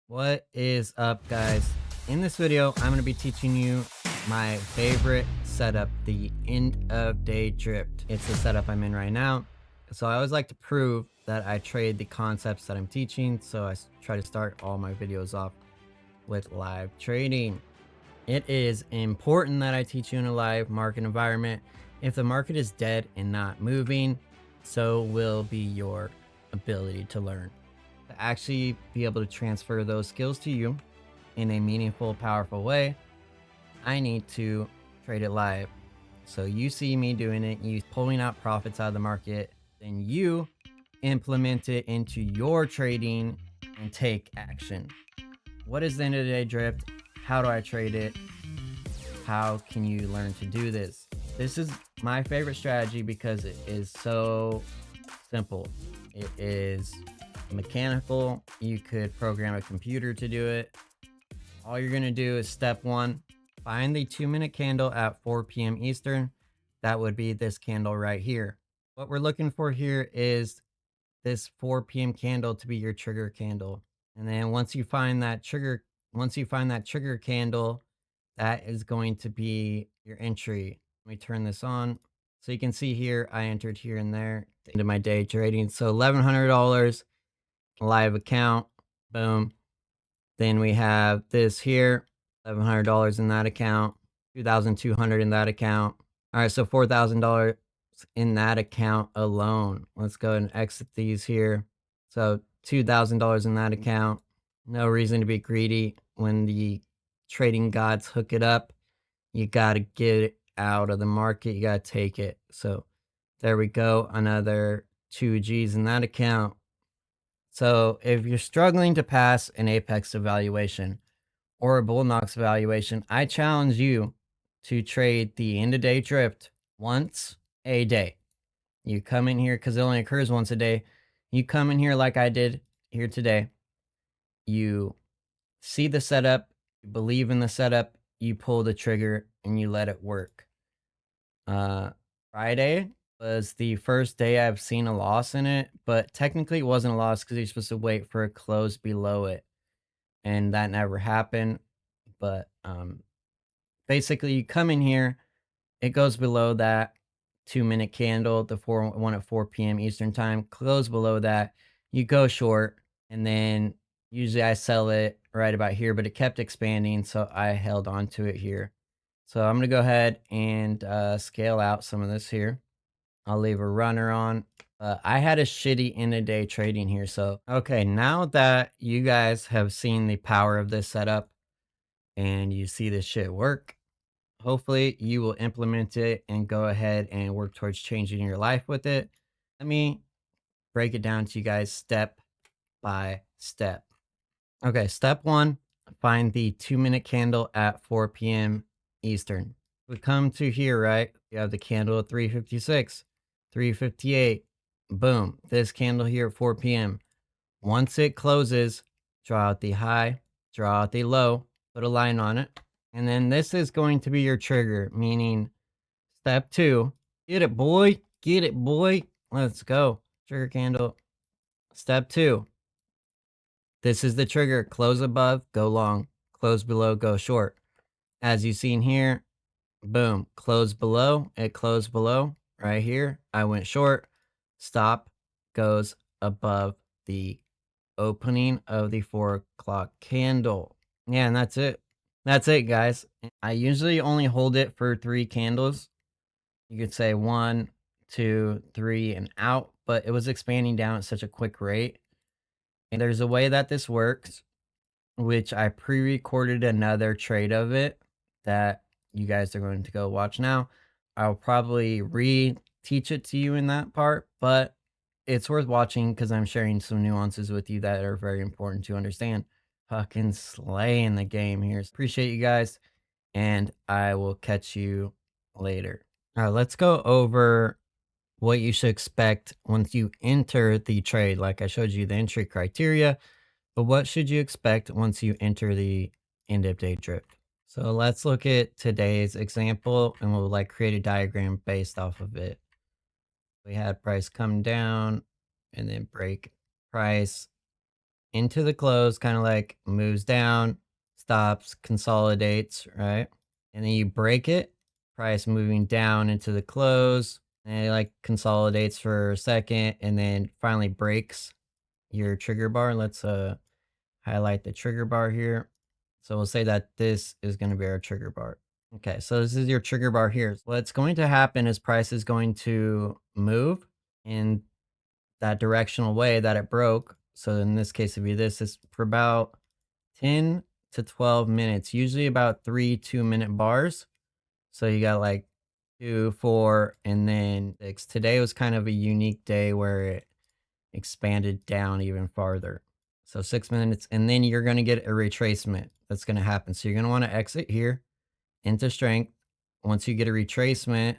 What is up, guys? In this video, I'm going to be teaching you my favorite setup, the end of day drift. It's the setup I'm in right now. So I always like to prove that I trade the concepts that I'm teaching. So try to start all my videos off with live trading. It is important that I teach you in a live market environment. If the market is dead and not moving, so will be your ability to learn. To actually be able to transfer those skills to you in a meaningful, powerful way, I need to trade it live. So you see me doing it, you pulling out profits out of the market, then you implement it into your trading and take action. What is the end of the day drift? How do I trade it? How can you learn to do this? This is my favorite strategy because it is so simple. It is mechanical. You could program a computer to do it. All you're going to do is step one, find the 2-minute candle at 4 p.m. Eastern. That would be this candle right here. What we're looking for here is this 4 p.m. candle to be your trigger candle. And then once you find that trigger candle, that is going to be your entry. Let me turn this on. So you can see here, I entered here and there into my day trading. So $1,100 live account, boom. Then we have this here, $1,100 in that account, $2,200 in that account. All right, so $4,000 in that account alone. Let's go and exit these here. So $2,000 in that account. No reason to be greedy. When the trading gods hook it up, you got to get it out of the market. You got to take it. So there we go. Another 2Gs in that account. So if you're struggling to pass an Apex evaluation or a Bull Knox evaluation, I challenge you to trade the end of day drift once a day. You come in here because it only occurs once a day. You come in here like I did here today. You see the setup, you believe in the setup, you pull the trigger and you let it work. Friday was the first day I've seen a loss in it, but technically it wasn't a loss because you're supposed to wait for a close below it, and that never happened. But basically, you come in here, it goes below that 2-minute candle, the one at 4 p.m. Eastern time, close below that, you go short, and then usually I sell it right about here, but it kept expanding, so I held on to it here. So I'm gonna go ahead and scale out some of this here. I'll leave a runner on. I had a shitty end of day trading here. So, okay, now that you guys have seen the power of this setup and you see this shit work, hopefully you will implement it and go ahead and work towards changing your life with it. Let me break it down to you guys step by step. Okay, step one, find the 2-minute candle at 4 p.m. Eastern. We come to here, right? You have the candle at 356, 358. Boom. This candle here at 4 p.m. Once it closes, draw out the high, draw out the low, put a line on it. And then this is going to be your trigger, meaning step two, get it, boy. Get it, boy. Let's go. Trigger candle. Step two, this is the trigger. Close above, go long. Close below, go short. As you've seen here, boom, close below. It closed below right here. I went short. Stop goes above the opening of the 4 o'clock candle. Yeah, and that's it. That's it, guys. I usually only hold it for 3 candles. You could say 1, 2, 3, and out, but it was expanding down at such a quick rate. And there's a way that this works, which I pre-recorded another trade of it that you guys are going to go watch now. I'll probably re-teach it to you in that part, but it's worth watching because I'm sharing some nuances with you that are very important to understand. Fucking slaying the game here. Appreciate you guys, and I will catch you later. All right, let's go over what you should expect once you enter the trade. Like I showed you the entry criteria, but what should you expect once you enter the end of day drift? So let's look at today's example and we'll create a diagram based off of it. We had price come down and then break price into the close, kind of like moves down, stops, consolidates, right? And then you break it, price moving down into the close, and it like consolidates for a second and then finally breaks your trigger bar. Let's highlight the trigger bar here. So we'll say that this is going to be our trigger bar. Okay, so this is your trigger bar here. What's going to happen is price is going to move in that directional way that it broke. So in this case, it'd be this is for about 10 to 12 minutes, usually about 3 2-minute bars. So you got like 2, 4, and then 6. Today was kind of a unique day where it expanded down even farther. So 6 minutes, and then you're going to get a retracement that's going to happen. So you're going to want to exit here into strength. Once you get a retracement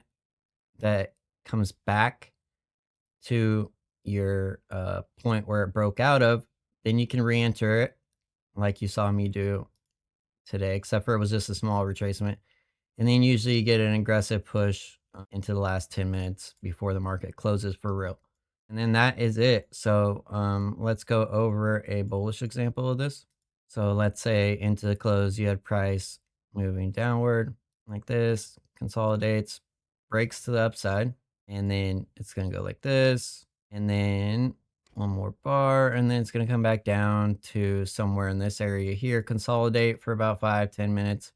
that comes back to your point where it broke out of, then you can re-enter it like you saw me do today, except for it was just a small retracement. And then usually you get an aggressive push into the last 10 minutes before the market closes for real. And then that is it. So let's go over a bullish example of this. So let's say into the close, you had price moving downward like this, consolidates, breaks to the upside, and then it's going to go like this, and then one more bar, and then it's going to come back down to somewhere in this area here, consolidate for about 5 10 minutes,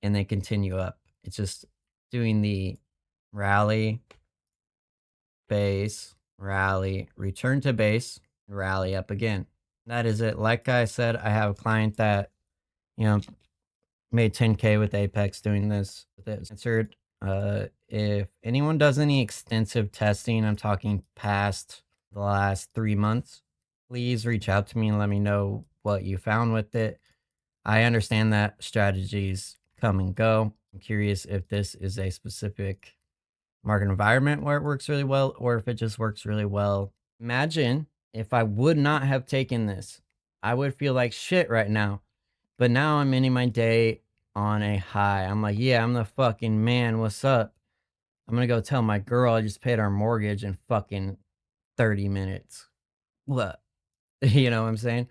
and then continue up. It's just doing the rally, base, rally, return to base, rally up again. That is it. Like I said, I have a client that, you know, made 10K with Apex doing this. Answered. If anyone does any extensive testing, I'm talking past the last 3 months, please reach out to me and let me know what you found with it. I understand that strategies come and go. I'm curious if this is a specific market environment where it works really well or if it just works really well. Imagine if I would not have taken this, I would feel like shit right now. But now I'm ending my day on a high. I'm like, yeah, I'm the fucking man. What's up? I'm gonna go tell my girl I just paid our mortgage in fucking 30 minutes. What? You know what I'm saying?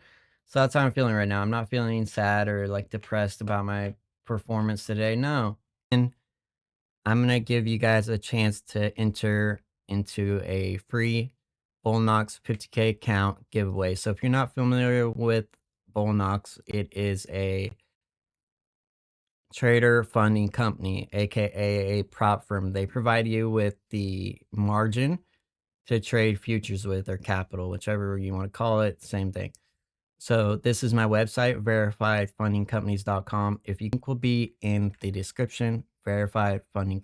So that's how I'm feeling right now. I'm not feeling sad or like depressed about my performance today. No. And I'm going to give you guys a chance to enter into a free Bullnox 50K account giveaway. So if you're not familiar with Bullnox, it is a trader funding company, aka a prop firm. They provide you with the margin to trade futures with, or capital, whichever you want to call it, same thing. So this is my website, verifiedfundingcompanies.com. If you think will be in the description, verifiedfunding